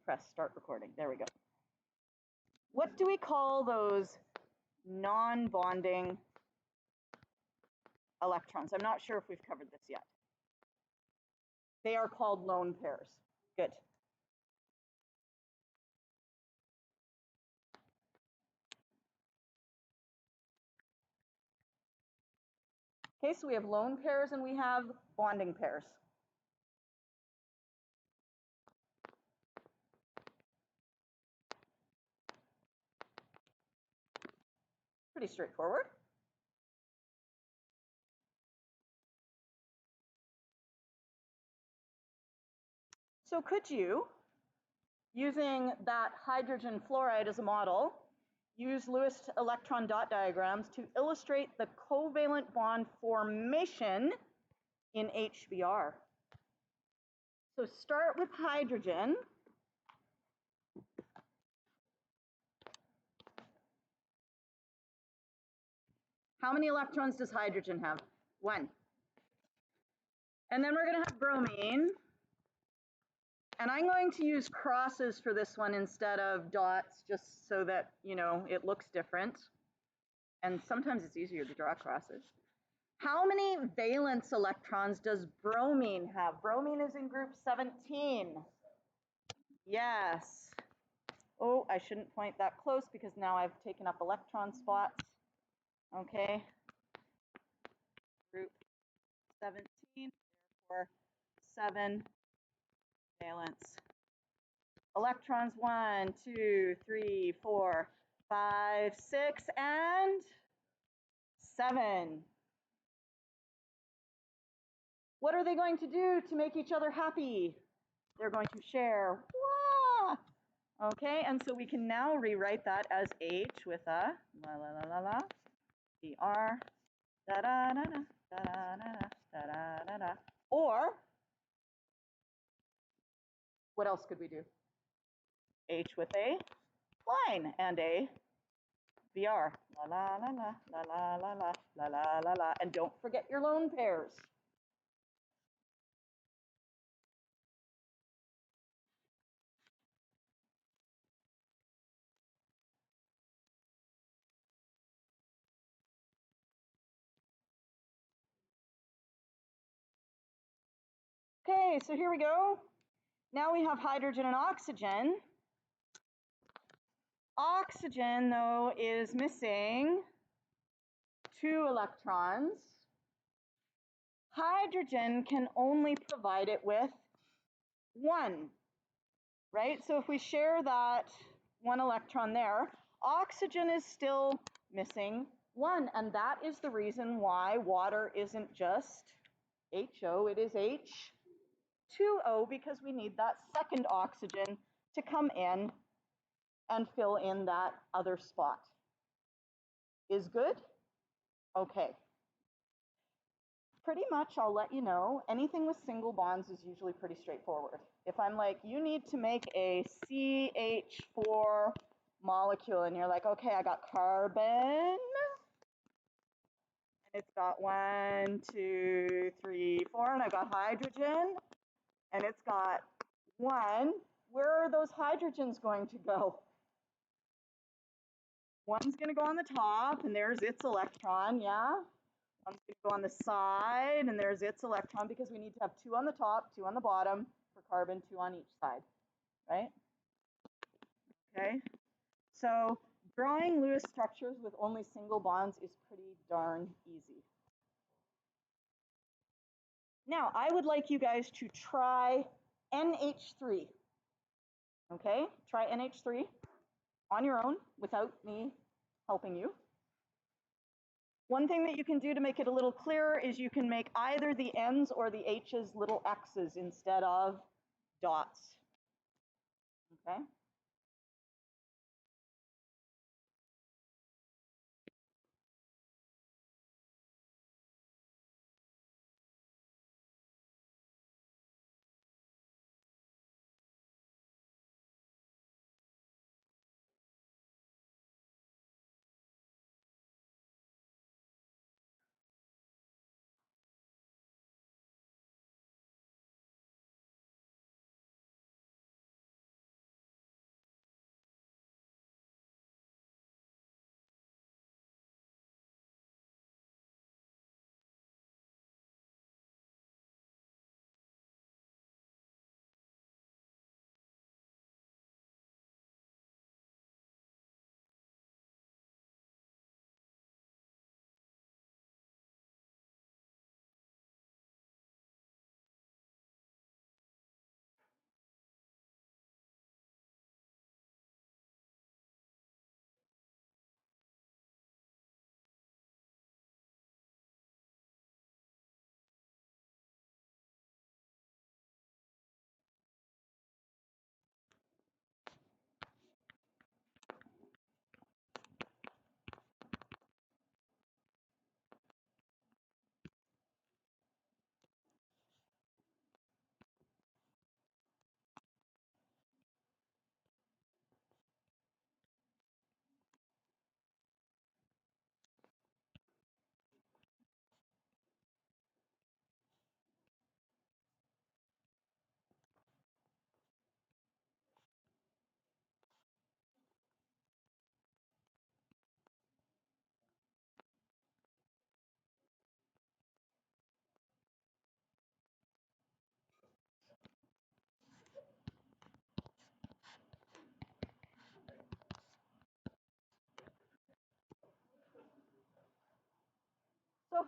press start recording. There we go. What do we call those non-bonding electrons? I'm not sure if we've covered this yet. They are called lone pairs. Good. Okay, so we have lone pairs and we have bonding pairs. Pretty straightforward. So could you, using that hydrogen fluoride as a model, use Lewis electron dot diagrams to illustrate the covalent bond formation in HBr? So start with hydrogen. How many electrons does hydrogen have? 1. And then we're going to have bromine. And I'm going to use crosses for this one instead of dots, just so that, you know, it looks different. And sometimes it's easier to draw crosses. How many valence electrons does bromine have? Bromine is in group 17. Yes. Oh, I shouldn't point that close because now I've taken up electron spots. Okay. Group 17, therefore 7 valence electrons. 1, 2, 3, 4, 5, 6, and 7. What are they going to do to make each other happy? They're going to share. Wah! Okay, and so we can now rewrite that as H with a la la la la la, Br, da da da da da da da da da da. Or what else could we do? H with a line and a Br. La la la la la la la la la la la la. And don't forget your lone pairs. Okay, so here we go. Now we have hydrogen and oxygen. Oxygen, though, is missing 2 electrons. Hydrogen can only provide it with 1, right? So if we share that 1 electron there, oxygen is still missing 1, and that is the reason why water isn't just HO, it is H2O, because we need that second oxygen to come in and fill in that other spot. Is good? Okay. Pretty much, I'll let you know, anything with single bonds is usually pretty straightforward. If I'm like, you need to make a CH4 molecule, and you're like, okay, I got carbon, and it's got 1, 2, 3, 4, and I've got hydrogen, and it's got 1. Where are those hydrogens going to go? One's going to go on the top, and there's its electron, yeah? One's going to go on the side, and there's its electron, because we need to have 2 on the top, 2 on the bottom, for carbon, 2 on each side, right? Okay, so drawing Lewis structures with only single bonds is pretty darn easy. Now, I would like you guys to try NH3, okay? Try NH3 on your own without me helping you. One thing that you can do to make it a little clearer is you can make either the N's or the H's little X's instead of dots, okay?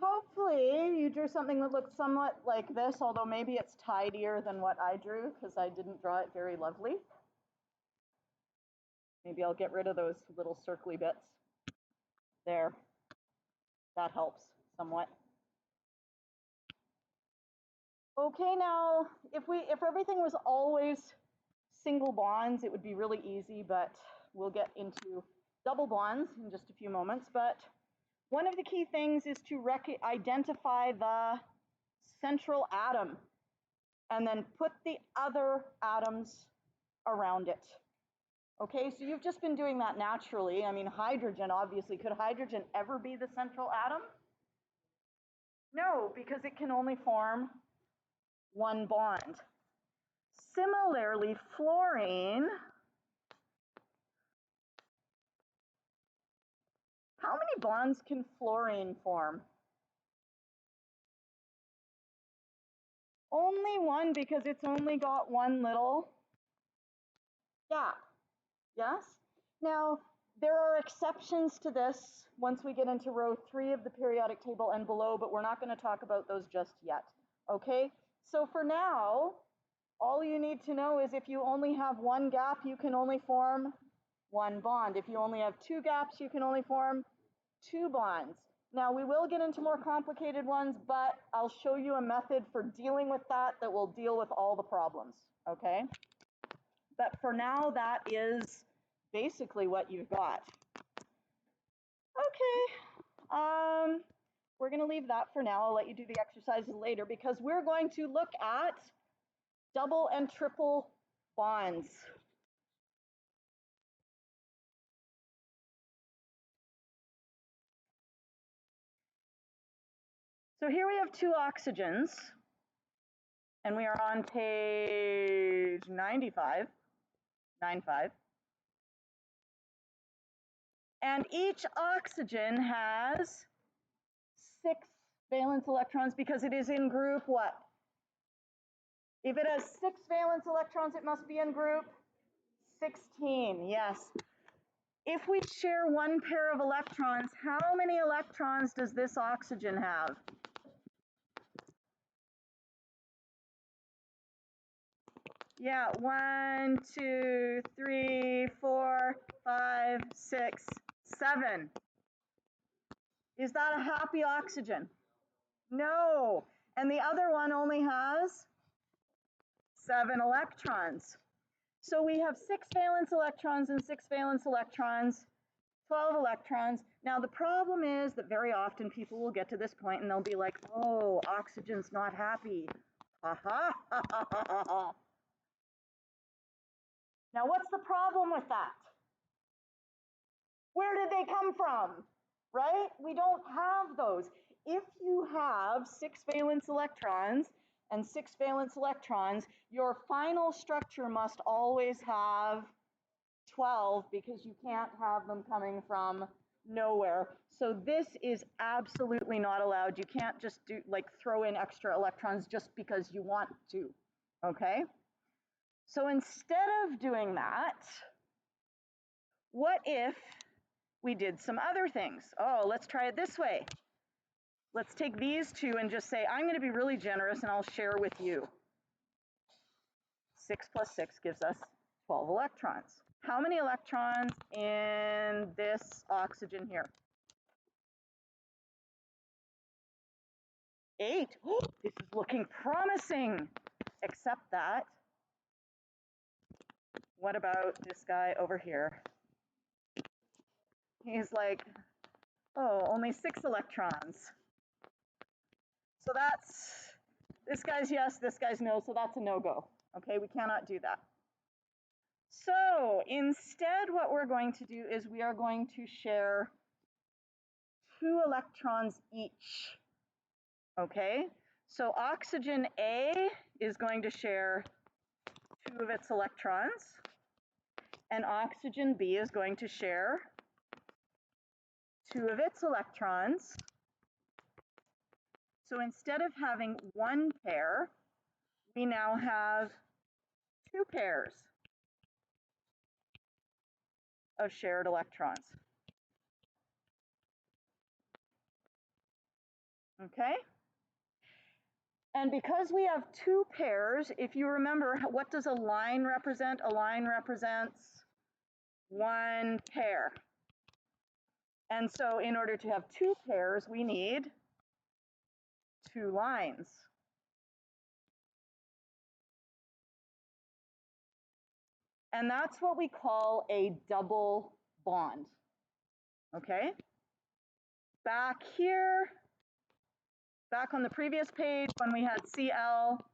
hopefully you drew something that looks somewhat like this, although maybe it's tidier than what I drew because I didn't draw it very lovely. Maybe I'll get rid of those little circly bits. There, that helps somewhat. Okay, now if everything was always single bonds, it would be really easy, but we'll get into double bonds in just a few moments. But one of the key things is to identify the central atom and then put the other atoms around it. Okay, so you've just been doing that naturally. I mean, hydrogen, obviously. Could hydrogen ever be the central atom? No, because it can only form one bond. Similarly, fluorine, how many bonds can fluorine form? Only one, because it's only got one little gap. Yes? Now, there are exceptions to this once we get into row 3 of the periodic table and below, but we're not going to talk about those just yet. Okay? So for now, all you need to know is if you only have one gap, you can only form one bond. If you only have two gaps, you can only form two bonds. Now, we will get into more complicated ones, but I'll show you a method for dealing with that will deal with all the problems, okay? But for now, that is basically what you've got. Okay, we're going to leave that for now. I'll let you do the exercises later because we're going to look at double and triple bonds. So here we have two oxygens, and we are on page 95. And each oxygen has 6 valence electrons because it is in group what? If it has 6 valence electrons, it must be in group 16, yes. If we share one pair of electrons, how many electrons does this oxygen have? Yeah, 1, 2, 3, 4, 5, 6, 7. Is that a happy oxygen? No. And the other one only has 7 electrons. So we have 6 valence electrons and 6 valence electrons, 12 electrons. Now the problem is that very often people will get to this point and they'll be like, oh, oxygen's not happy. Ha ha ha ha ha ha. Now what's the problem with that? Where did they come from? Right? We don't have those. If you have 6 valence electrons and 6 valence electrons, your final structure must always have 12 because you can't have them coming from nowhere. So this is absolutely not allowed. You can't just do throw in extra electrons just because you want to, okay? So instead of doing that, what if we did some other things? Oh, let's try it this way. Let's take these two and just say, I'm going to be really generous and I'll share with you. 6 plus 6 gives us 12 electrons. How many electrons in this oxygen here? 8. Oh, this is looking promising. Except that, what about this guy over here? He's like, oh, only 6 electrons. So that's, this guy's yes, this guy's no, so that's a no-go. Okay, we cannot do that. So instead, what we're going to do is we are going to share 2 electrons each. Okay, so oxygen A is going to share 2 of its electrons, and oxygen B is going to share 2 of its electrons. So instead of having 1 pair, we now have 2 pairs of shared electrons. okay? And because we have two pairs, if you remember, what does a line represent? A line represents one pair. And so in order to have two pairs, we need two lines. And that's what we call a double bond, okay? Back here, back on the previous page when we had Cl,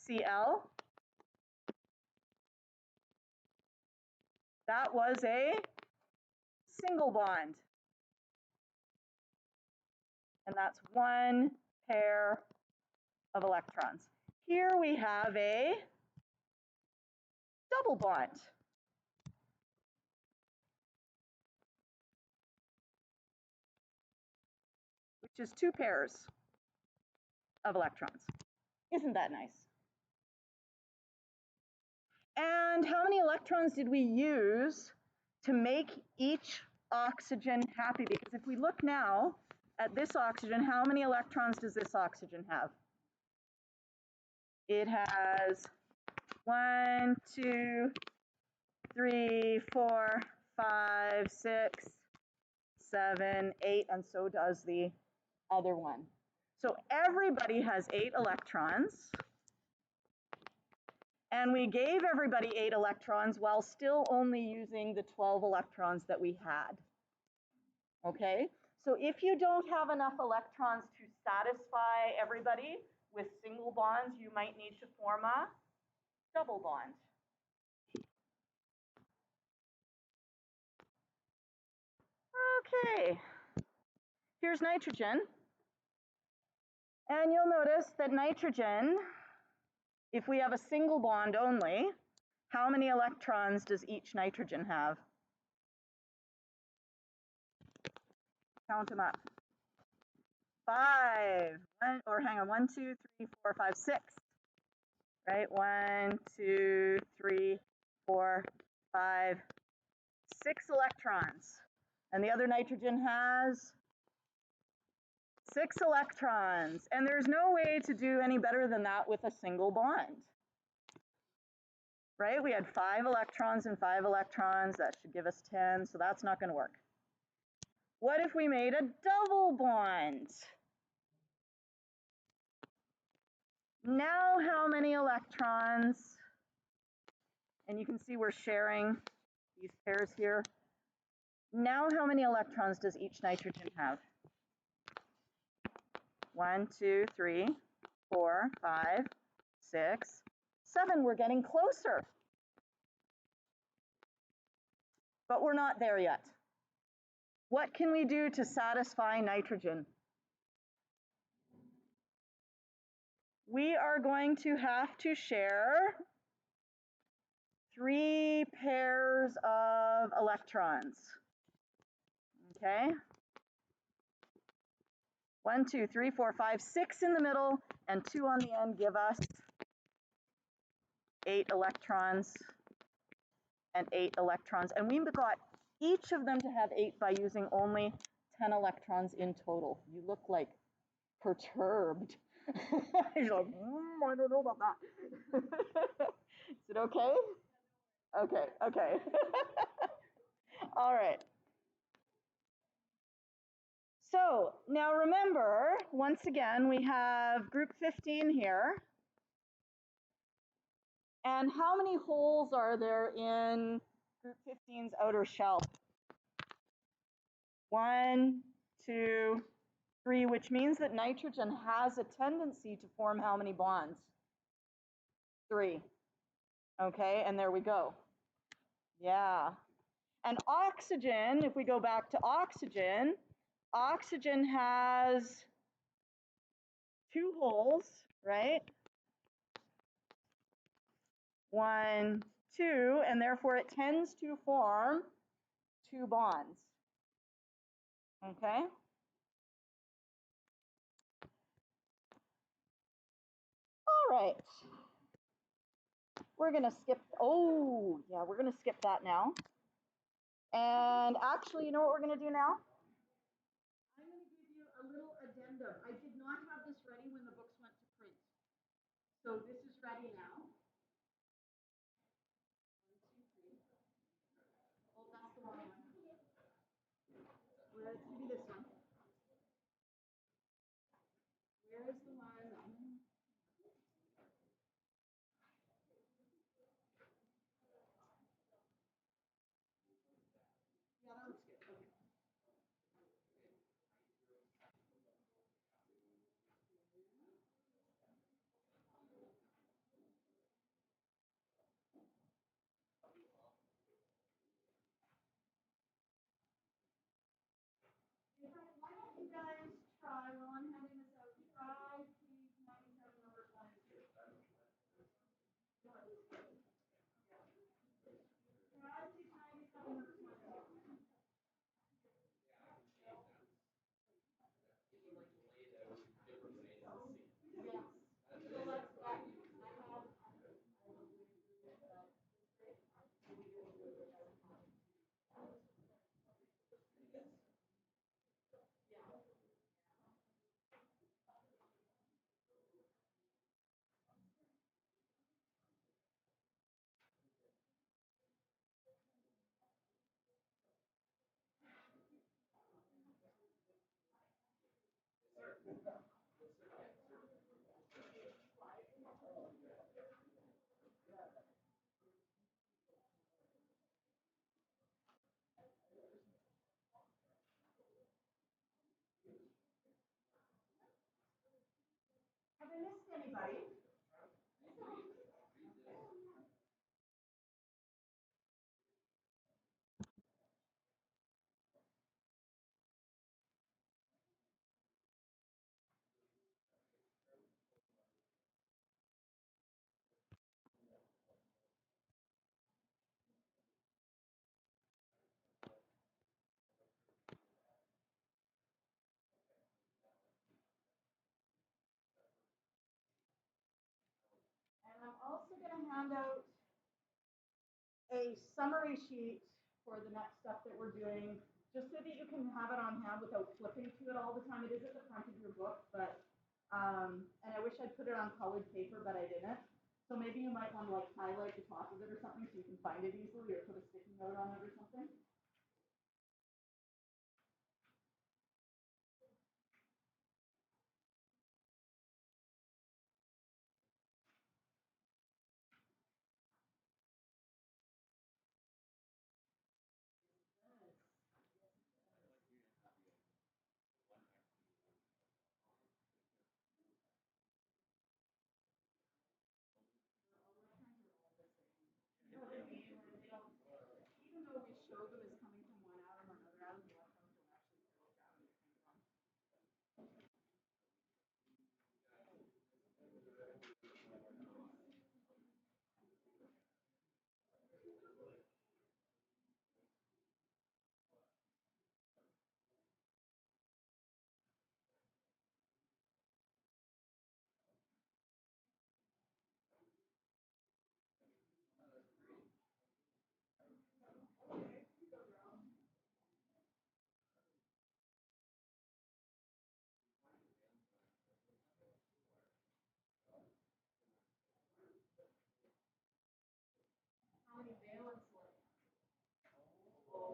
Cl, that was a single bond. And that's one pair of electrons. Here we have a double bond. Which is two pairs of electrons. Isn't that nice? And how many electrons did we use to make each oxygen happy? Because if we look now at this oxygen, how many electrons does this oxygen have? It has 1, 2, 3, 4, 5, 6, 7, 8, and so does the other one. So everybody has 8 electrons. And we gave everybody 8 electrons while still only using the 12 electrons that we had. Okay, so if you don't have enough electrons to satisfy everybody with single bonds, you might need to form a double bond. Okay, here's nitrogen. And you'll notice that nitrogen, if we have a single bond only, how many electrons does each nitrogen have? Count them up. 5, or hang on, 1, 2, 3, 4, 5, 6. Right? 1, 2, 3, 4, 5, 6 electrons. And the other nitrogen has 6 electrons. And there's no way to do any better than that with a single bond. Right? We had 5 electrons and 5 electrons. That should give us 10, so that's not going to work. What if we made a double bond? Now how many electrons? And you can see we're sharing these pairs here. Now how many electrons does each nitrogen have? 1, 2, 3, 4, 5, 6, 7. We're getting closer. But we're not there yet. What can we do to satisfy nitrogen? We are going to have to share 3 pairs of electrons. Okay? 1, 2, 3, 4, 5, 6 in the middle, and 2 on the end give us 8 electrons and 8 electrons. And we got each of them to have 8 by using only 10 electrons in total. You look like perturbed. You're like, I don't know about that. Is it okay? Okay, okay. All right. So now remember, once again, we have group 15 here. And how many holes are there in group 15's outer shell? 1, 2, 3, which means that nitrogen has a tendency to form how many bonds? 3. Okay, and there we go. Yeah. And oxygen, if we go back to oxygen, oxygen has 2 holes, right? 1, 2, and therefore it tends to form 2 bonds. Okay? All right. We're going to skip, oh, yeah, we're going to skip that now. And actually, you know what we're going to do now? I'm going to give you a little addendum. of. I did not have this ready when the books went to print. So this is ready now. 1, 2, 3. Oh, that's the wrong one. Let's do this one. Where's the one? Yeah, that looks good. Okay. Why don't you guys try, while I'm handing this out, try page 97, numbers 1 and 2. Try page 97, numbers 1 and 2. Yes. So let's I have Have I missed anybody? And I'm also going to hand out a summary sheet for the next stuff that we're doing, just so that you can have it on hand without flipping to it all the time. It is at the front of your book, but and I wish I'd put it on colored paper, but I didn't. So maybe you might want to like highlight the top of it or something so you can find it easily, or put a sticky note on it or something. Even though we show them as coming from one atom or another atom, the electrons don't actually care which atom they came from. How many valence left? Oh,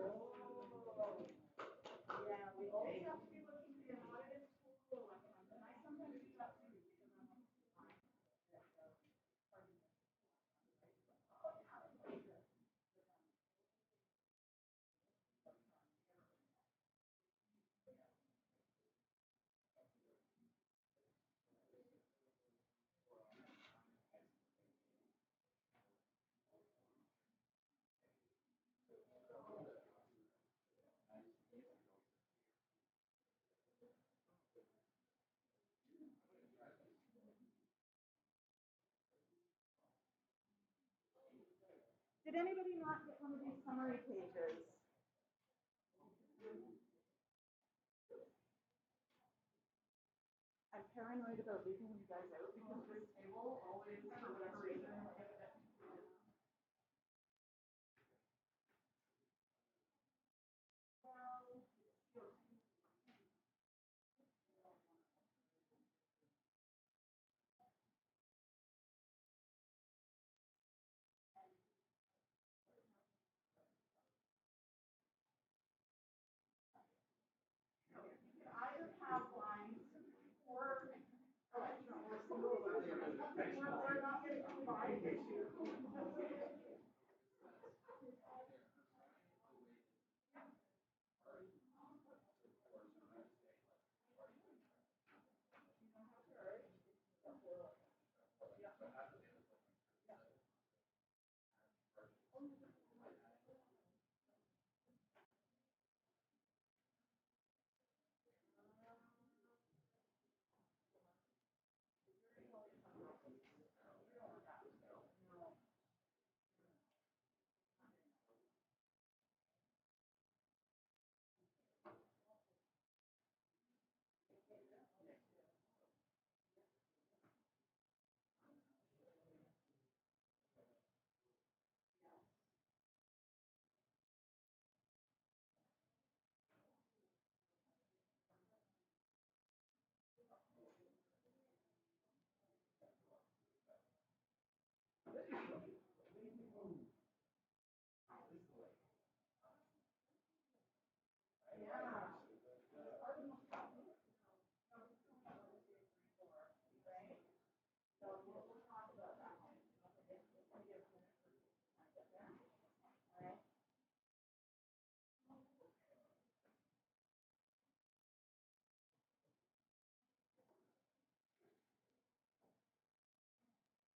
yeah, we always have to be looking for your audited total electrons, and I sometimes do that too because I'm like, did anybody not get one of these summary pages? I'm paranoid about leaving you guys out because this table always, for whatever reason,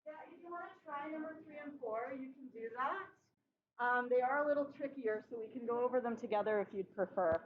Yeah, if you want to try number 3 and 4, you can do that. They are a little trickier, so we can go over them together if you'd prefer.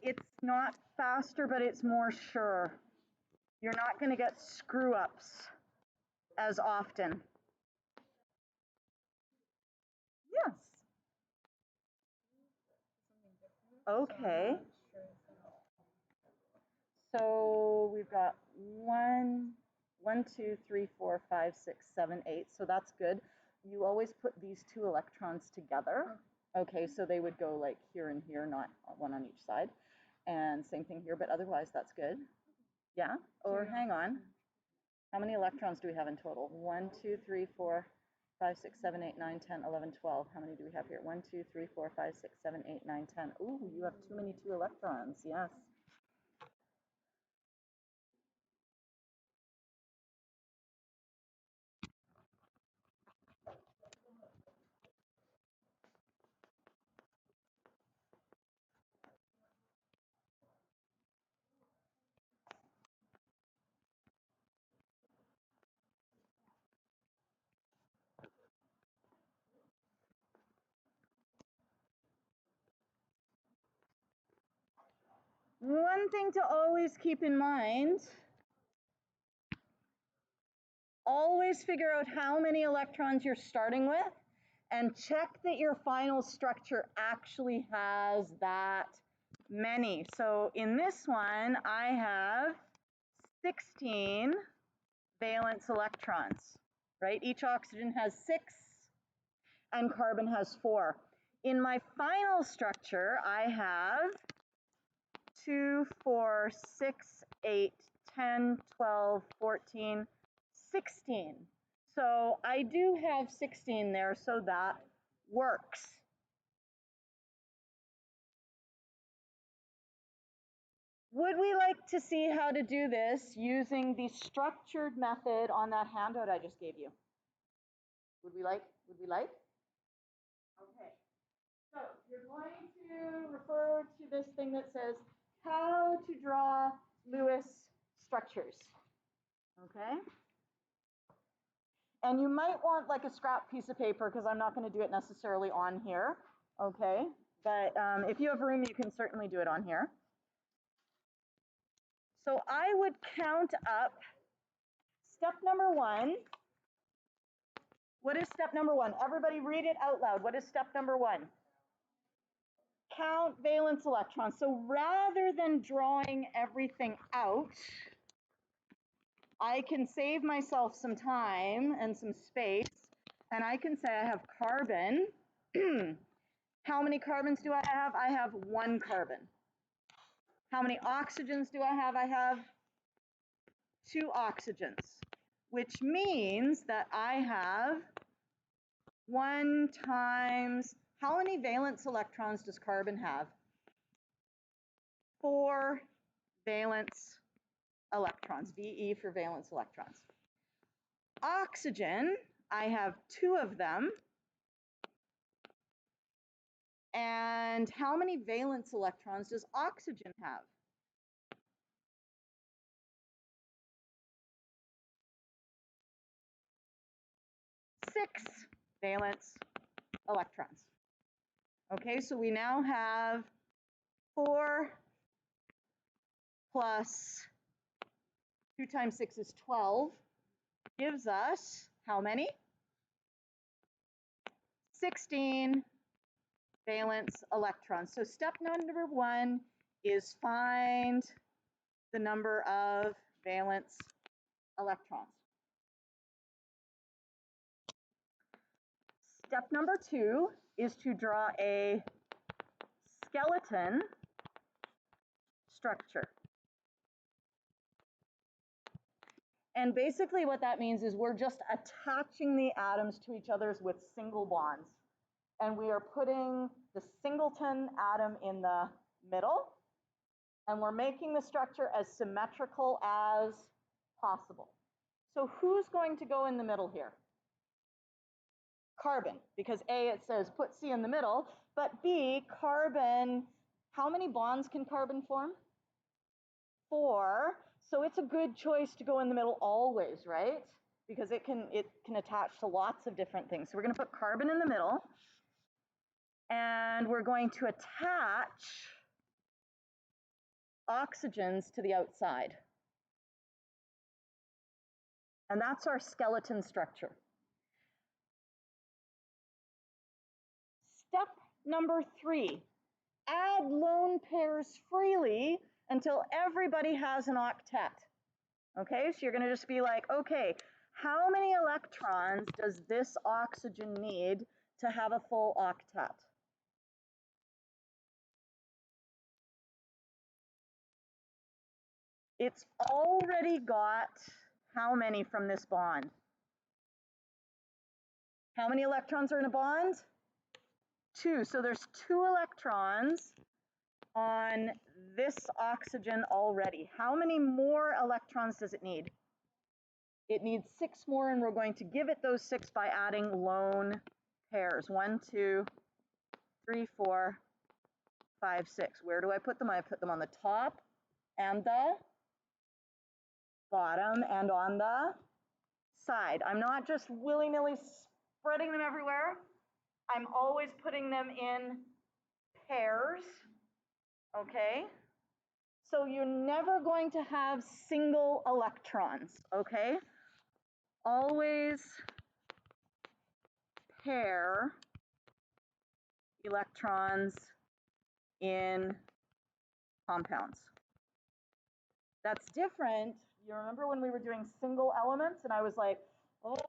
It's not faster, but it's more sure. You're not going to get screw ups as often. Yes. Okay. So we've got 2, 3, 4, 5, 6, 7, 8. So that's good. You always put these 2 electrons together. Okay, so they would go like here and here, not one on each side. And same thing here, but otherwise that's good. Yeah? Or hang on. How many electrons do we have in total? 1, 2, 3, 4, 5, 6, 7, 8, 9, 10, 11, 12. How many do we have here? 1, 2, 3, 4, 5, 6, 7, 8, 9, 10. Ooh, you have too many 2 electrons. Yes. One thing to always keep in mind, always figure out how many electrons you're starting with and check that your final structure actually has that many. So in this one, I have 16 valence electrons, right? Each oxygen has 6 and carbon has 4. In my final structure, I have 2, 4, 6, 8, 10, 12, 14, 16. So I do have 16 there, so that works. Would we like to see how to do this using the structured method on that handout I just gave you? Would we like? Okay. So you're going to refer to this thing that says how to draw Lewis structures. Okay? And you might want like a scrap piece of paper because I'm not going to do it necessarily on here, okay? But if you have room, you can certainly do it on here. So I would count up step number 1. What is step number 1? Everybody read it out loud. What is step number 1? Count valence electrons. So rather than drawing everything out, I can save myself some time and some space, and I can say I have carbon. How many carbons do I have? I have 1 carbon. How many oxygens do I have? I have 2 oxygens, which means that I have 1 times, how many valence electrons does carbon have? 4 valence electrons, VE for valence electrons. Oxygen, I have 2 of them. And how many valence electrons does oxygen have? 6 valence electrons. Okay, so we now have 4 plus 2 times 6 is 12, gives us how many? 16 valence electrons. So step number 1 is find the number of valence electrons. Step number 2 is to draw a skeleton structure. And basically what that means is we're just attaching the atoms to each other with single bonds. And we are putting the singleton atom in the middle, and we're making the structure as symmetrical as possible. So who's going to go in the middle here? Carbon, because A, it says put C in the middle, but B, carbon, how many bonds can carbon form? 4, so it's a good choice to go in the middle always, right? Because it can attach to lots of different things. So we're going to put carbon in the middle, and we're going to attach oxygens to the outside. And that's our skeleton structure. Step number 3, add lone pairs freely until everybody has an octet. Okay, so you're going to just be like, okay, how many electrons does this oxygen need to have a full octet? It's already got how many from this bond? How many electrons are in a bond? 2. So there's 2 electrons on this oxygen already. How many more electrons does it need? It needs 6 more, and we're going to give it those 6 by adding lone pairs. 1, 2, 3, 4, 5, 6. Where do I put them? I put them on the top and the bottom and on the side. I'm not just willy-nilly spreading them everywhere. I'm always putting them in pairs, okay? So you're never going to have single electrons, okay? Always pair electrons in compounds. That's different. You remember when we were doing single elements and I was like,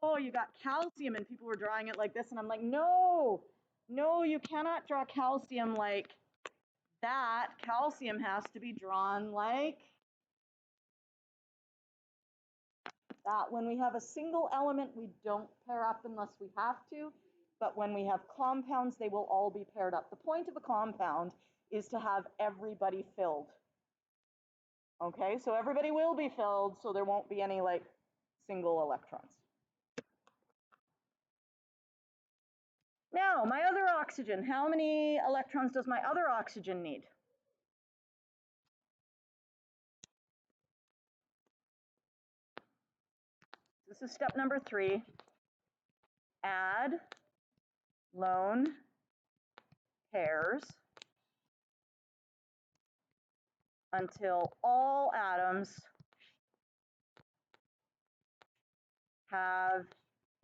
oh, you got calcium, and people were drawing it like this, and I'm like, no, you cannot draw calcium like that. Calcium has to be drawn like that. When we have a single element, we don't pair up unless we have to, but when we have compounds, they will all be paired up. The point of a compound is to have everybody filled. Okay, so everybody will be filled, so there won't be any like single electrons. Now, my other oxygen, how many electrons does my other oxygen need? This is step number 3. add lone pairs until all atoms have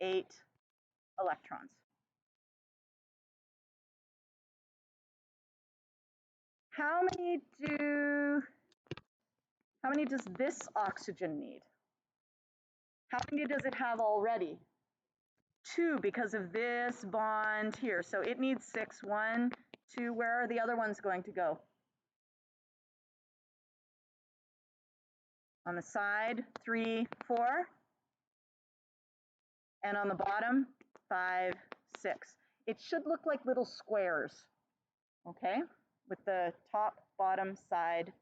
8 electrons. How many does this oxygen need? How many does it have already? 2 because of this bond here. So it needs 6. 1, 2. Where are the other ones going to go? On the side, 3, 4. And on the bottom, 5, 6. It should look like little squares, okay? With the top, bottom, side.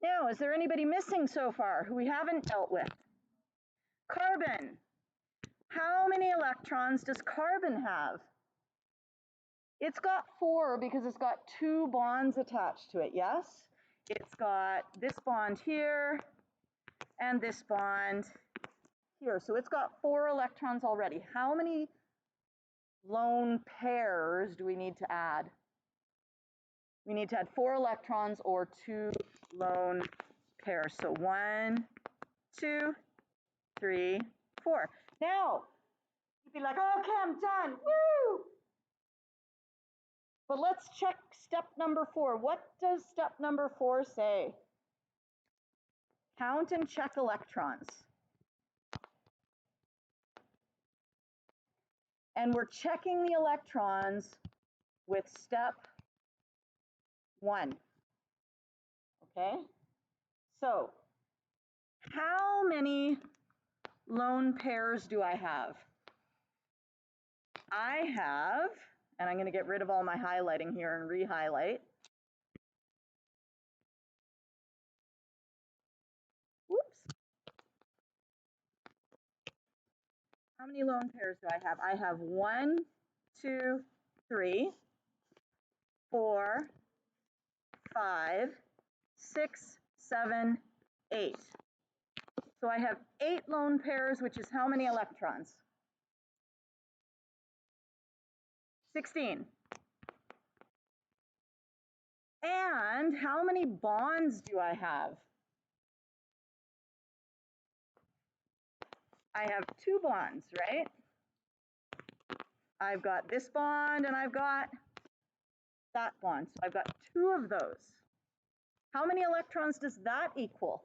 Now, is there anybody missing so far who we haven't dealt with? Carbon. How many electrons does carbon have? It's got 4 because it's got 2 bonds attached to it, yes? It's got this bond here and this bond here. So it's got 4 electrons already. How many lone pairs do we need to add? We need to add 4 electrons or 2 lone pairs. So 1, 2, 3, 4. Now, you'd be like, okay, I'm done. Woo! But let's check step number 4. What does step number 4 say? Count and check electrons. And we're checking the electrons with step 1. Okay? So, how many lone pairs do I have? I have, and I'm going to get rid of all my highlighting here and re-highlight. Whoops. How many lone pairs do I have? I have 1, 2, 3, 4, 5, 6, 7, 8. So I have 8 lone pairs, which is how many electrons? 16. And how many bonds do I have? I have 2 bonds, right? I've got this bond and I've got that bond. So I've got 2 of those. How many electrons does that equal?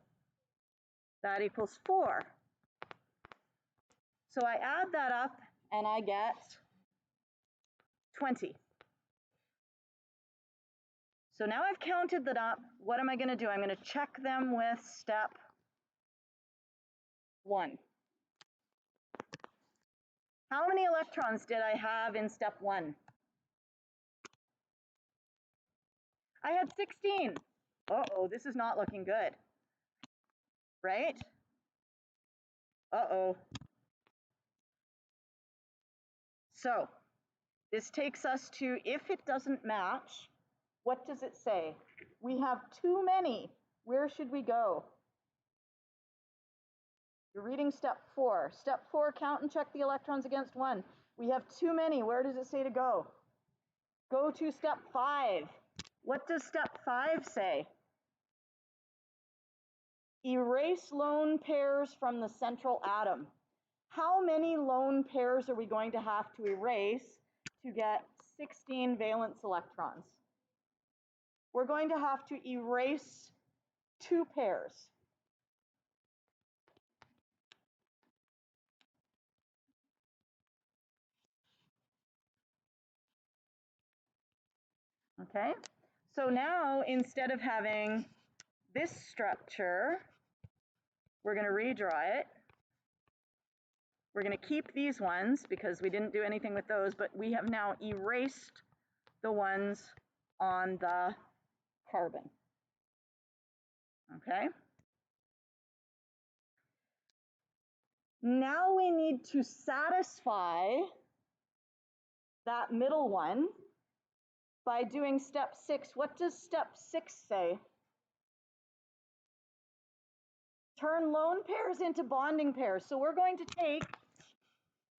That equals 4. So I add that up and I get 20. So now I've counted that up. What am I going to do? I'm going to check them with step 1. How many electrons did I have in step 1? I had 16. Uh-oh, this is not looking good. Right? Uh-oh. So this takes us to, if it doesn't match, what does it say? We have too many. Where should we go? You're reading step 4. Step 4, count and check the electrons against 1. We have too many. Where does it say to go? Go to step 5. What does step 5 say? Erase lone pairs from the central atom. How many lone pairs are we going to have to erase to get 16 valence electrons? We're going to have to erase 2 pairs. Okay, so now instead of having this structure, we're going to redraw it. We're going to keep these ones because we didn't do anything with those, but we have now erased the ones on the carbon. Okay. Now we need to satisfy that middle one by doing step 6. What does step 6 say? Turn lone pairs into bonding pairs. So we're going to take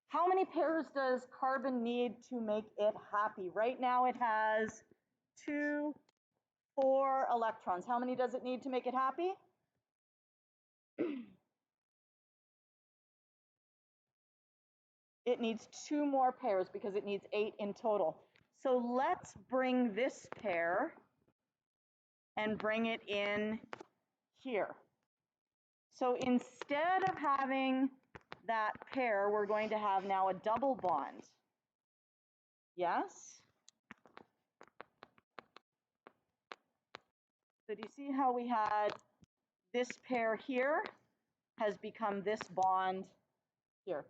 How many pairs does carbon need to make it happy? Right now it has 2, 4 electrons. How many does it need to make it happy? It needs 2 more pairs because it needs 8 in total. So let's bring this pair and bring it in here. So instead of having that pair, we're going to have now a double bond. Yes? So do you see how we had this pair here has become this bond here?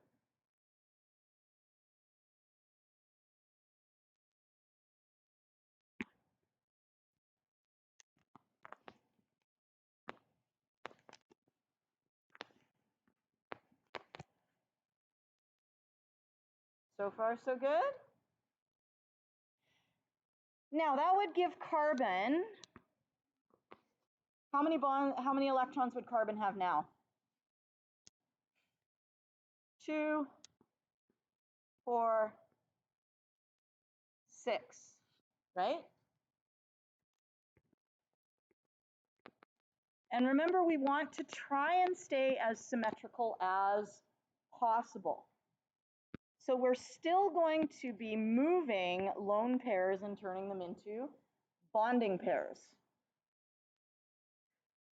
So far, so good? Now that would give carbon, how many electrons would carbon have now? 2, 4, 6, right? And remember, we want to try and stay as symmetrical as possible. So we're still going to be moving lone pairs and turning them into bonding pairs.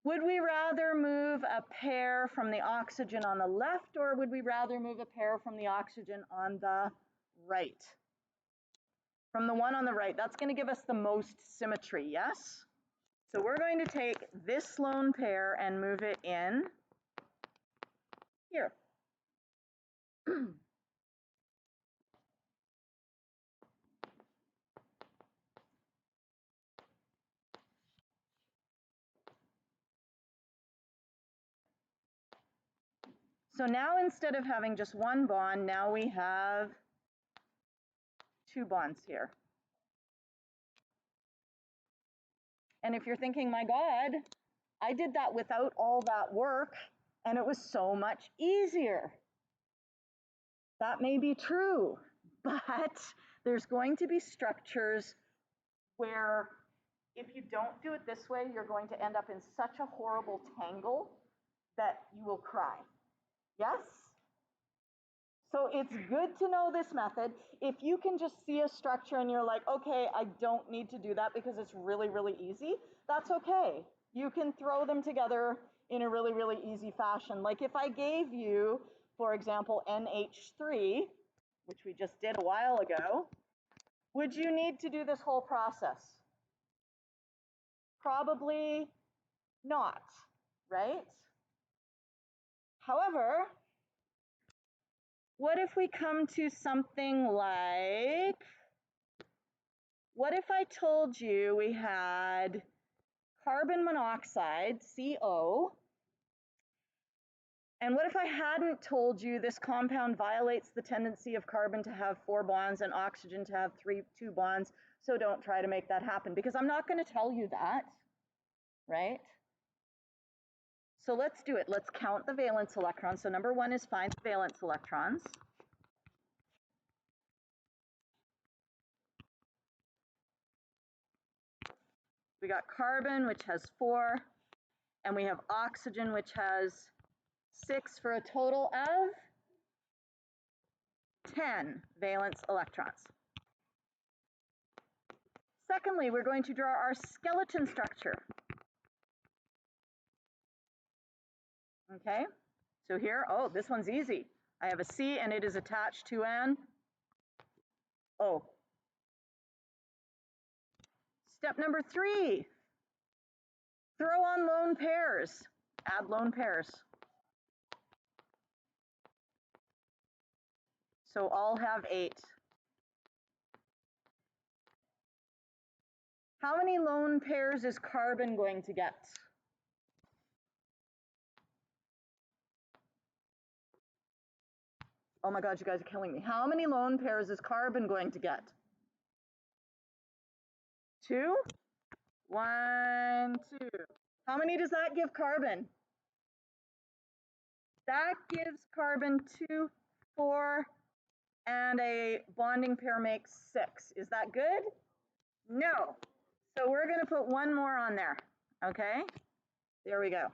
Would we rather move a pair from the oxygen on the left, or would we rather move a pair from the oxygen on the right? From the one on the right, that's going to give us the most symmetry, yes? So we're going to take this lone pair and move it in here. So now instead of having just one bond, now we have 2 bonds here. And if you're thinking, my God, I did that without all that work and it was so much easier. That may be true, but there's going to be structures where if you don't do it this way, you're going to end up in such a horrible tangle that you will cry. Yes? So it's good to know this method. If you can just see a structure and you're like, okay, I don't need to do that because it's really, really easy, that's okay. You can throw them together in a really, really easy fashion. Like if I gave you, for example, NH3, which we just did a while ago, would you need to do this whole process? Probably not, right? However, what if we come to something like, what if I told you we had carbon monoxide, CO, and what if I hadn't told you this compound violates the tendency of carbon to have 4 bonds and oxygen to have 2 bonds, so don't try to make that happen, because I'm not going to tell you that, right? So let's do it. Let's count the valence electrons. So number 1 is find the valence electrons. We got carbon, which has 4, and we have oxygen, which has 6, for a total of 10 valence electrons. Secondly, we're going to draw our skeleton structure. Okay, so here, oh, this one's easy. I have a C and it is attached to an O. Step number 3, throw on lone pairs. Add lone pairs. So all have 8. How many lone pairs is carbon going to get? Oh my God, you guys are killing me. How many lone pairs is carbon going to get? 2? 1, 2. How many does that give carbon? That gives carbon 2, 4, and a bonding pair makes 6. Is that good? No. So we're going to put one more on there. Okay? There we go.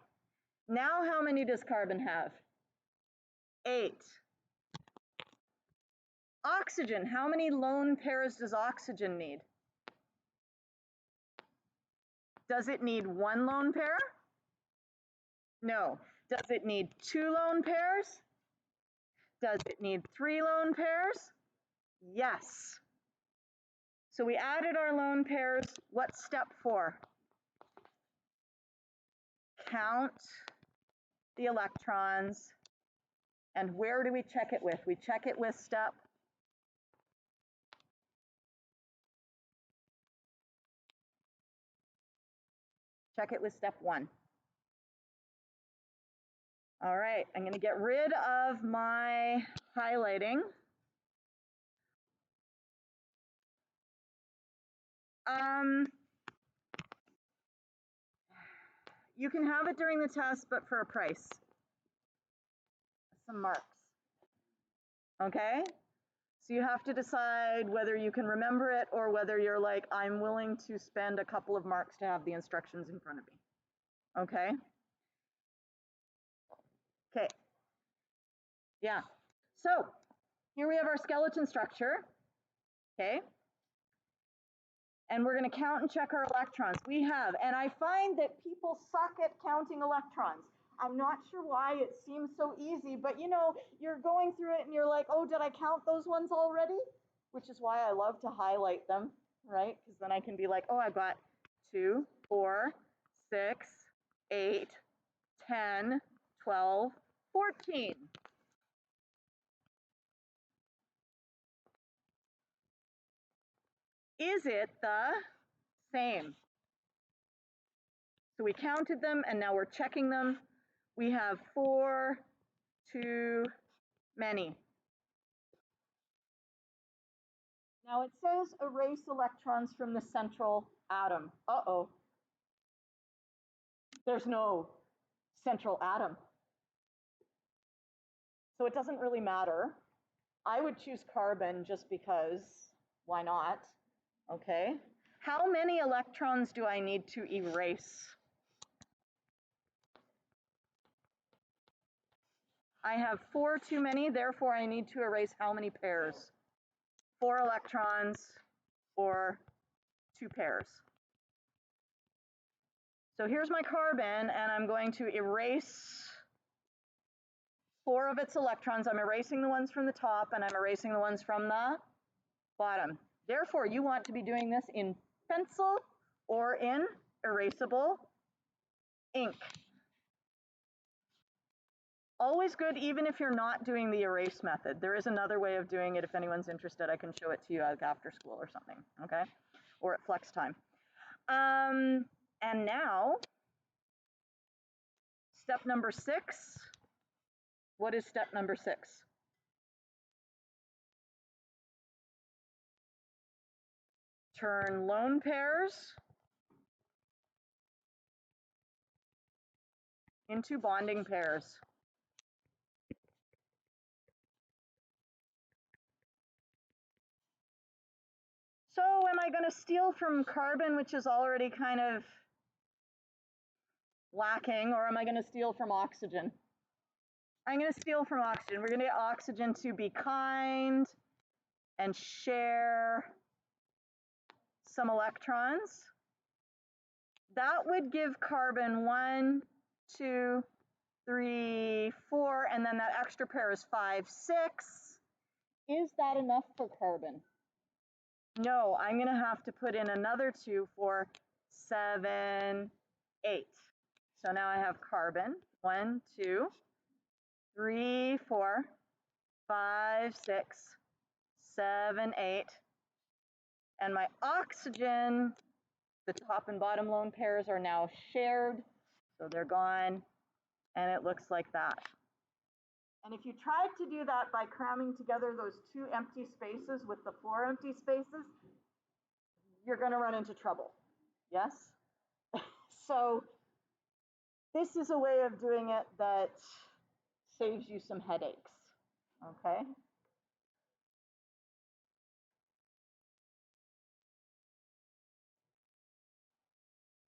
Now how many does carbon have? 8. Oxygen, how many lone pairs does oxygen need? Does it need 1 lone pair? No. Does it need 2 lone pairs? Does it need 3 lone pairs? Yes. So we added our lone pairs. What's step 4? Count the electrons. And where do we check it with? We check it with step step 1. All right, I'm going to get rid of my highlighting. You can have it during the test, but for a price. Some marks. Okay? So you have to decide whether you can remember it or whether you're like, I'm willing to spend a couple of marks to have the instructions in front of me. Okay? Okay. Yeah. So here we have our skeleton structure. Okay? And we're going to count and check our electrons. We have, and I find that people suck at counting electrons. I'm not sure why it seems so easy, but you know, you're going through it and you're like, oh, did I count those ones already? Which is why I love to highlight them, right? Because then I can be like, oh, I've got 2, 4, 6, 8, 10, 12, 14. Is it the same? So we counted them and now we're checking them. We have 4 too many. Now it says erase electrons from the central atom. Uh-oh. There's no central atom. So it doesn't really matter. I would choose carbon just because, why not? Okay. How many electrons do I need to erase? I have 4 too many, therefore I need to erase how many pairs? 4 electrons or 2 pairs. So here's my carbon, and I'm going to erase 4 of its electrons. I'm erasing the ones from the top, and I'm erasing the ones from the bottom. Therefore, you want to be doing this in pencil or in erasable ink. Always good, even if you're not doing the erase method. There is another way of doing it. If anyone's interested, I can show it to you after school or something, okay? Or at flex time. And now, step number 6. What is step number 6? Turn lone pairs into bonding pairs. So am I going to steal from carbon, which is already kind of lacking, or am I going to steal from oxygen? I'm going to steal from oxygen. We're going to get oxygen to be kind and share some electrons. That would give carbon 1, 2, 3, 4, and then that extra pair is 5, 6. Is that enough for carbon? No, I'm going to have to put in another 2 for 7, 8. So now I have carbon, 1, 2, 3, 4, 5, 6, 7, 8. And my oxygen, the top and bottom lone pairs are now shared. So they're gone, and it looks like that. And if you tried to do that by cramming together those 2 empty spaces with the 4 empty spaces, you're going to run into trouble. Yes? So this is a way of doing it that saves you some headaches. Okay?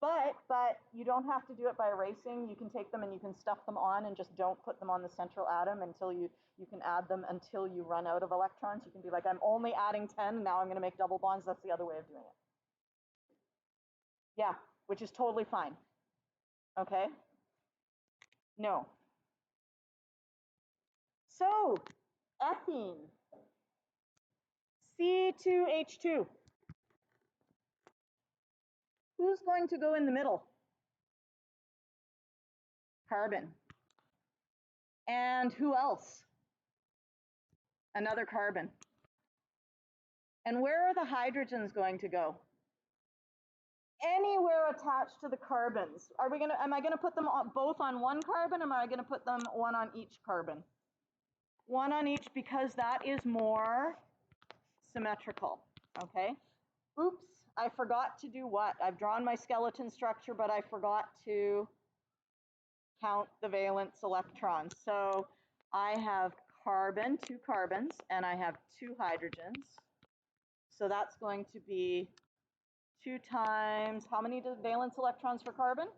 But you don't have to do it by erasing. You can take them and you can stuff them on and just don't put them on the central atom until you can add them until you run out of electrons. You can be like, I'm only adding 10, now I'm going to make double bonds. That's the other way of doing it. Yeah, which is totally fine. Okay? No. So, ethene, C2H2. Who's going to go in the middle? Carbon. And who else? Another carbon. And where are the hydrogens going to go? Anywhere attached to the carbons. Am I gonna put them both on one carbon, or am I gonna put them one on each carbon? One on each, because that is more symmetrical, okay? Oops, I forgot to do what? I've drawn my skeleton structure, but I forgot to count the valence electrons. So I have carbon, 2 carbons, and I have 2 hydrogens. So that's going to be 2 times, how many valence electrons for carbon?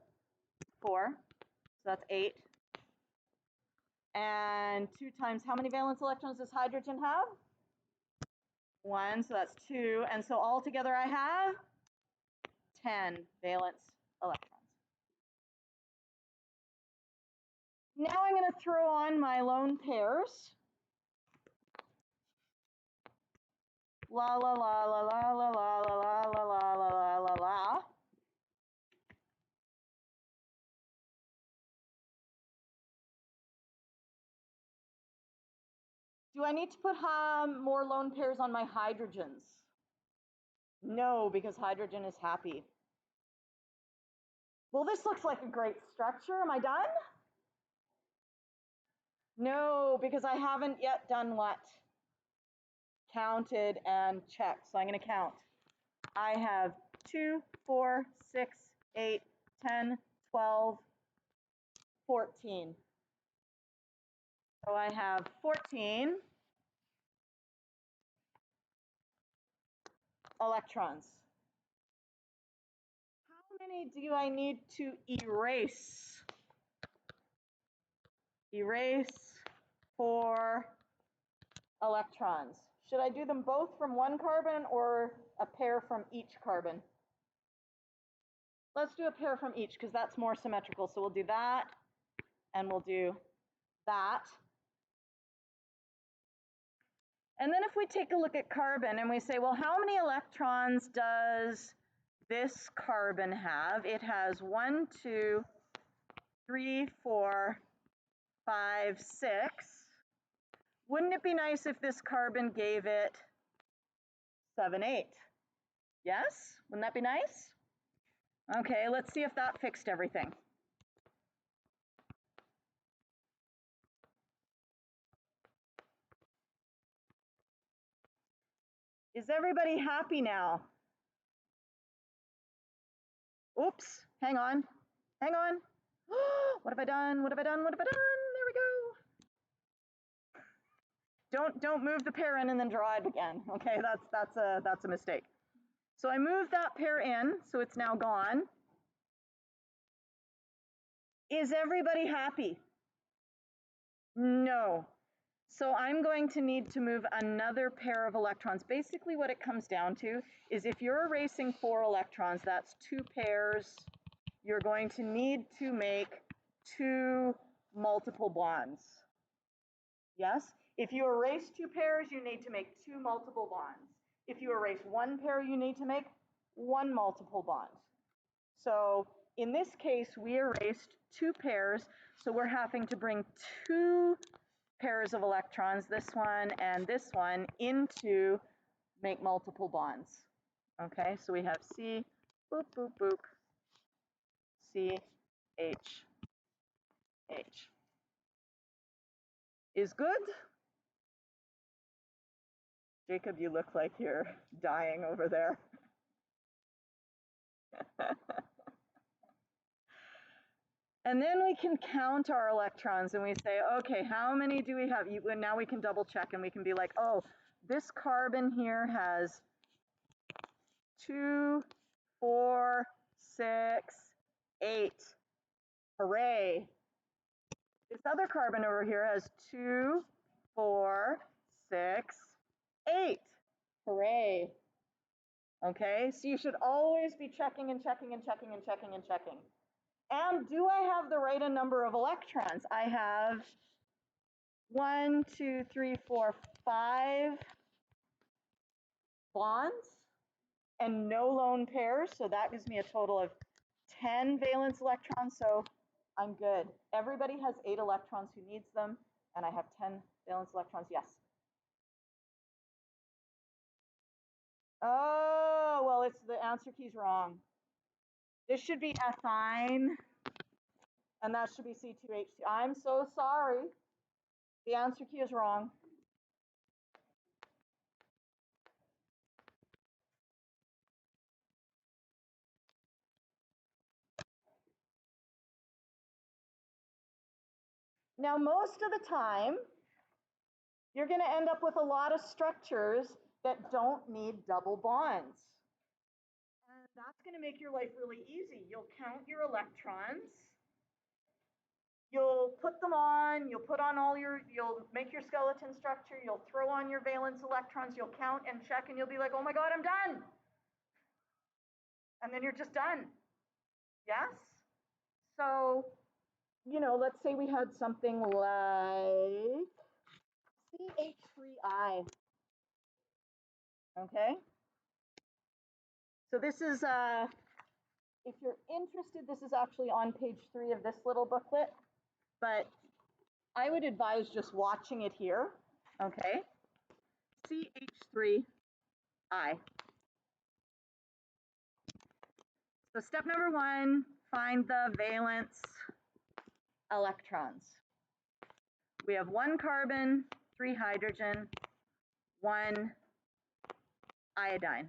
4, so that's 8. And 2 times, how many valence electrons does hydrogen have? 1, so that's 2. And so altogether I have 10 valence electrons. Now I'm going to throw on my lone pairs. La la la la la la la la la la la la la la. Do I need to put more lone pairs on my hydrogens? No, because hydrogen is happy. Well, this looks like a great structure. Am I done? No, because I haven't yet done what? Counted and checked. So I'm going to count. I have 2, 4, 6, 8, 10, 12, 14. So I have 14 electrons. How many do I need to erase? Erase 4 electrons. Should I do them both from one carbon or a pair from each carbon? Let's do a pair from each because that's more symmetrical. So we'll do that and we'll do that. And then if we take a look at carbon and we say, well, how many electrons does this carbon have? It has 1, 2, 3, 4, 5, 6. Wouldn't it be nice if this carbon gave it 7, 8? Yes? Wouldn't that be nice? Okay, let's see if that fixed everything. Is everybody happy now? Oops, hang on, hang on. What have I done? What have I done? What have I done? There we go. Don't move the pair in and then draw it again. Okay, that's a mistake. So I moved that pair in, so it's now gone. Is everybody happy? No. So I'm going to need to move another pair of electrons. Basically what it comes down to is if you're erasing 4 electrons, that's 2 pairs. You're going to need to make 2 multiple bonds. Yes? If you erase 2 pairs, you need to make 2 multiple bonds. If you erase 1 pair, you need to make 1 multiple bond. So in this case, we erased 2 pairs, so we're having to bring 2 pairs of electrons, this one and this one, into make multiple bonds. Okay, so we have C, boop, boop, boop, C, H, H. Is good? Jacob, you look like you're dying over there. And then we can count our electrons and we say, okay, how many do we have? Now we can double check and we can be like, oh, this carbon here has 2, 4, 6, 8. Hooray. This other carbon over here has 2, 4, 6, 8. Hooray. Okay, so you should always be checking and checking and checking and checking and checking. And do I have the right number of electrons? I have 1, 2, 3, 4, 5 bonds and no lone pairs. So that gives me a total of 10 valence electrons. So I'm good. Everybody has 8 electrons who needs them, and I have 10 valence electrons. Yes. Oh, well, it's the answer key's wrong. This should be ethyne, and that should be C2H2. I'm so sorry. The answer key is wrong. Now, most of the time, you're going to end up with a lot of structures that don't need double bonds. And that's going to make your life really easy. You'll count your electrons. You'll put them on, you'll make your skeleton structure, you'll throw on your valence electrons, you'll count and check, and you'll be like, oh my God, I'm done. And then you're just done. Yes? So, let's say we had something like CH3I. Okay? So this is, if you're interested, this is actually on page 3 of this little booklet, but I would advise just watching it here. Okay? CH3I. So step number 1, find the valence electrons. We have 1 carbon, 3 hydrogen, 1 iodine.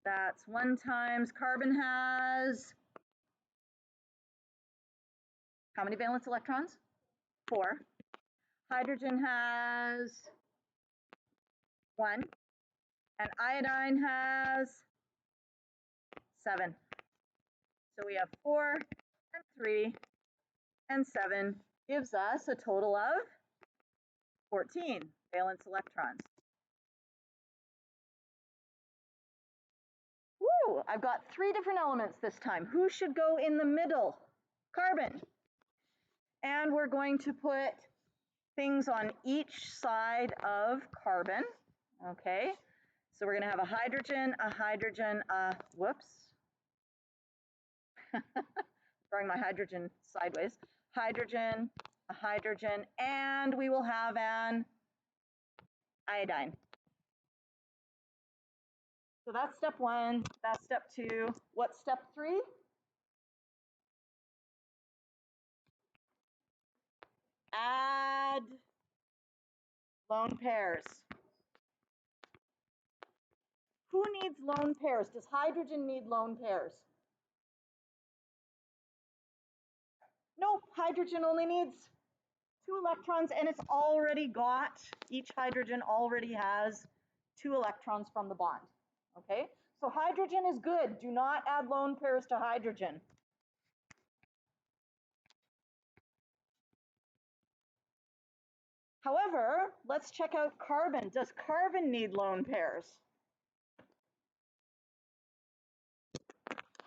That's 1 times carbon has how many valence electrons? 4. Hydrogen has 1, and iodine has 7. So we have 4 and 3 and 7 gives us a total of 14 valence electrons. Woo! I've got 3 different elements this time. Who should go in the middle? Carbon. And we're going to put things on each side of carbon. Okay, so we're going to have a hydrogen, whoops. Throwing my hydrogen sideways. Hydrogen, a hydrogen, and we will have an iodine. So that's step 1, that's step 2. What's step 3? Add lone pairs. Who needs lone pairs? Does hydrogen need lone pairs? Nope, hydrogen only needs 2 electrons, and it's already got, each hydrogen already has 2 electrons from the bond. Okay, so hydrogen is good. Do not add lone pairs to hydrogen. However, let's check out carbon. Does carbon need lone pairs?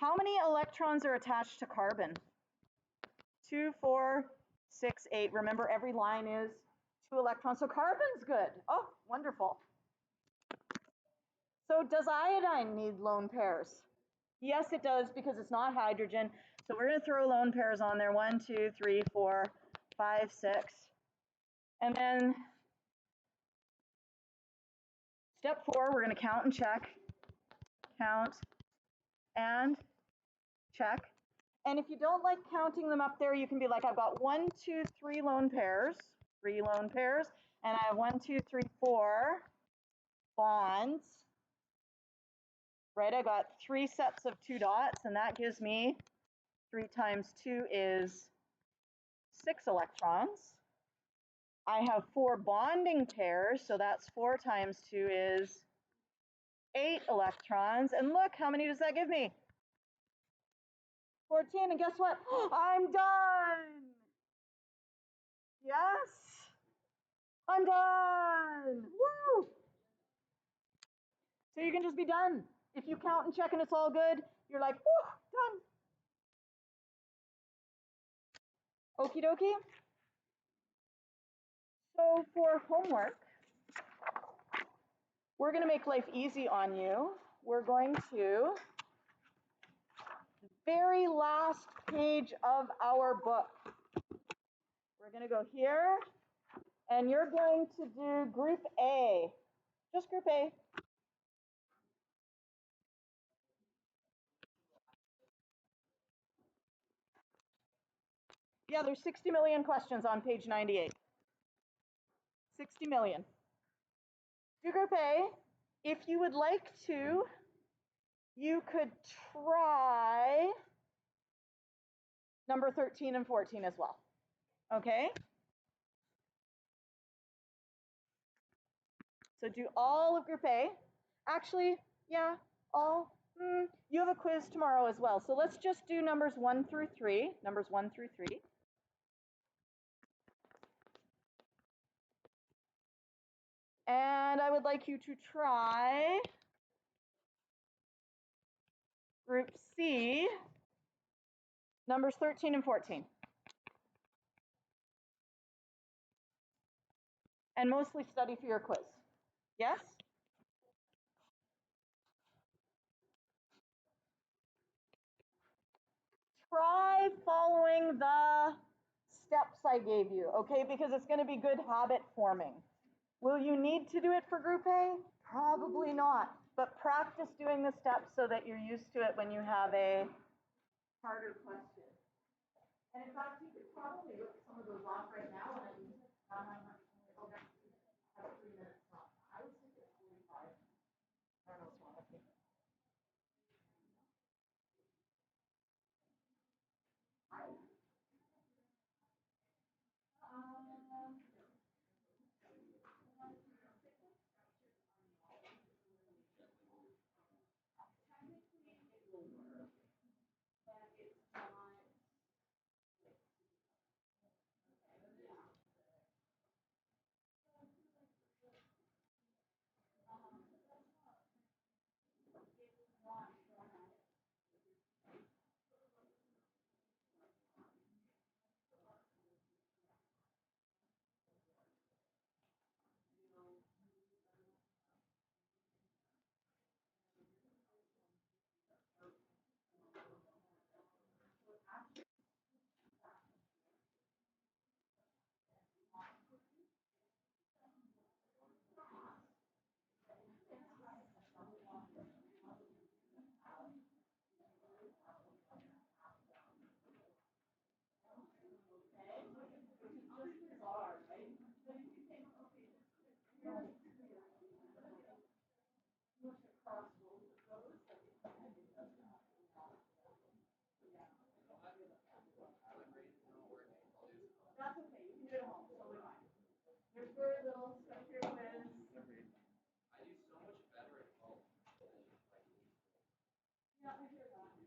How many electrons are attached to carbon? 2, 4, 6, 8. Remember, every line is 2 electrons. So carbon's good. Oh, wonderful. So does iodine need lone pairs? Yes, it does, because it's not hydrogen. So we're going to throw lone pairs on there. 1, 2, 3, 4, 5, 6. And then step 4, we're going to count and check. Count and check. And if you don't like counting them up there, you can be like, I've got 1, 2, 3 lone pairs, 3 lone pairs, and I have 1, 2, 3, 4 bonds. Right, I got 3 sets of 2 dots, and that gives me 3 times 2 is 6 electrons. I have 4 bonding pairs, so that's 4 times 2 is 8 electrons. And look, how many does that give me? 14, and guess what? I'm done. Yes, I'm done. Woo! So you can just be done. If you count and check and it's all good, you're like, woo, done. Okie dokie. So for homework, we're going to make life easy on you. We're going to, the very last page of our book. We're going to go here, and you're going to do group A. Just group A. Yeah, there's 60 million questions on page 98. 60 million. Do group A. If you would like to, you could try number 13 and 14 as well. Okay? So do all of group A. Actually, yeah, all. You have a quiz tomorrow as well. So let's just do numbers 1 through 3. Numbers 1 through 3. And I would like you to try group C, numbers 13 and 14. And mostly study for your quiz. Yes? Try following the steps I gave you, okay? Because it's going to be good habit forming. Will you need to do it for group A? Probably not, but practice doing the steps so that you're used to it when you have a harder question. And in fact, you could probably look some of those off right now and have 3 minutes left. I would stick at 45. I don't know what's wrong with me. That's okay. You can do it at home. Totally fine. There's very little stuff here with. Yeah, I hear that.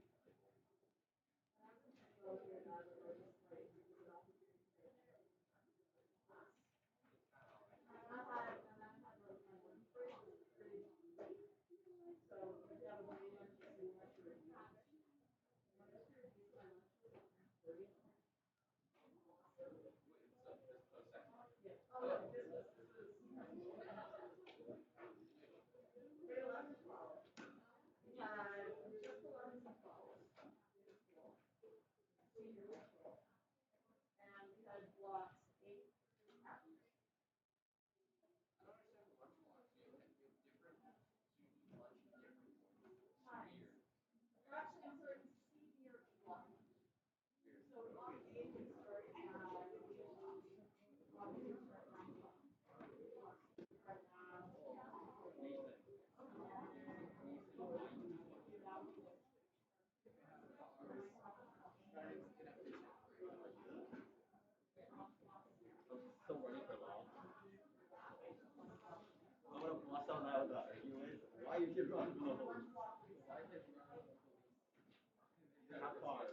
Why you keep running? How far?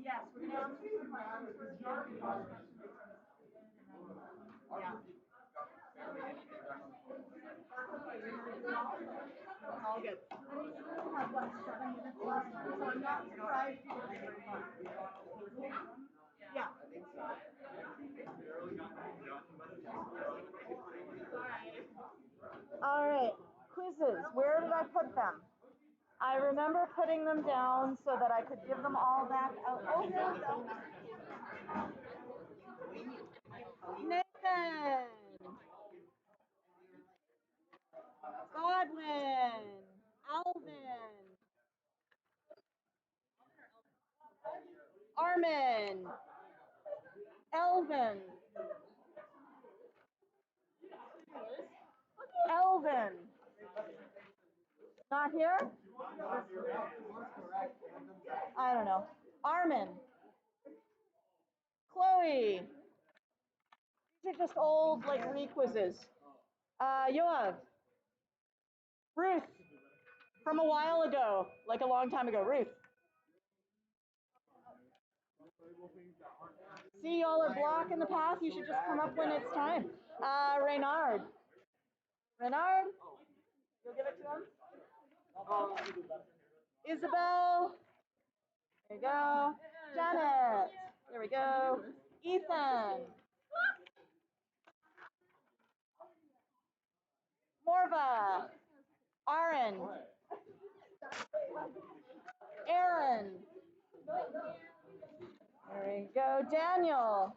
Yes, we're gonna answer some questions. All good. Have what, 7 minutes left, so I'm not surprised. Yeah. All right, quizzes, where did I put them? I remember putting them down so that I could give them all back out. Oh, there we go. Nathan, Godwin, Alvin, Armin, Elvin, Elvin. Not here? I don't know. Armin, Chloe. These are just old, like, re-quizzes. Yoav, Ruth, from a while ago, like a long time ago. Ruth. See, y'all are blocking the path. You should just come up when it's time. Reynard. Reynard? You'll give it to him? Isabel. There you go. Janet. There we go. Ethan. Morva. Aaron. Aaron. There you go. Daniel.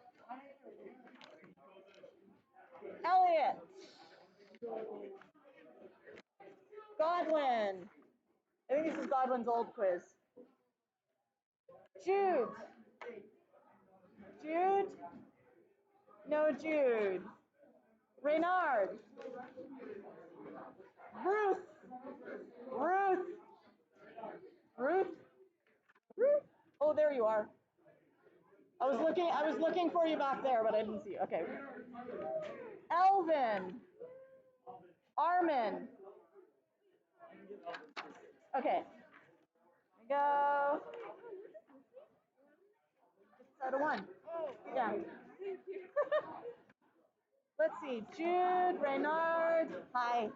Elliot. Godwin. I think this is Godwin's old quiz. Jude. Jude? No Jude. Reynard. Ruth. Ruth. Ruth. Ruth. Oh, there you are. I was looking for you back there, but I didn't see you. Okay. Elvin. Armin. Okay. Here we go. Just out of one. Yeah. see. Jude, Reynard. Hi.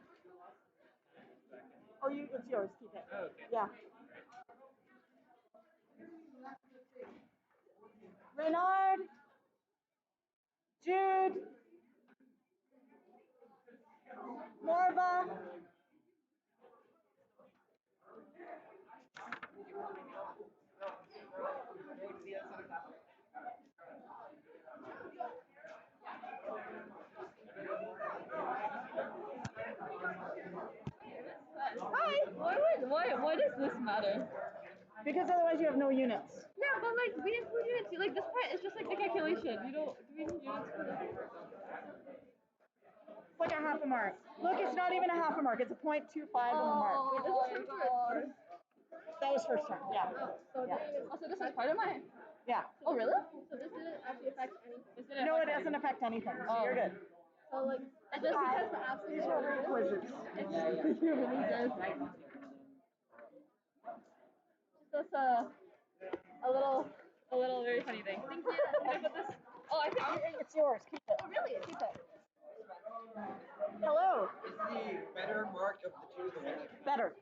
Oh, it's yours. Keep it. Oh, okay. Yeah. Reynard. Jude. Morva. Hi. Why does this matter? Because otherwise you have no units. Yeah, but like we include units. Like this part is just like the calculation. You don't. Do we need units for this? It's like a half a mark. Look, it's not even a half a mark. It's a 0.25 of a mark. Wait, is this term for? That was first term. Yeah. So Yeah. also this is part of mine. Yeah. Oh really? So this didn't actually affect anything. No, it doesn't affect anything. So you're good. So like it's just because the absence. These are her quizzes. It really does. Just a little very funny thing. Thank you. Can I put this? Oh, I think It's yours. Keep it. Oh really? Keep it. Hello. Is the better mark of the two the one that Better.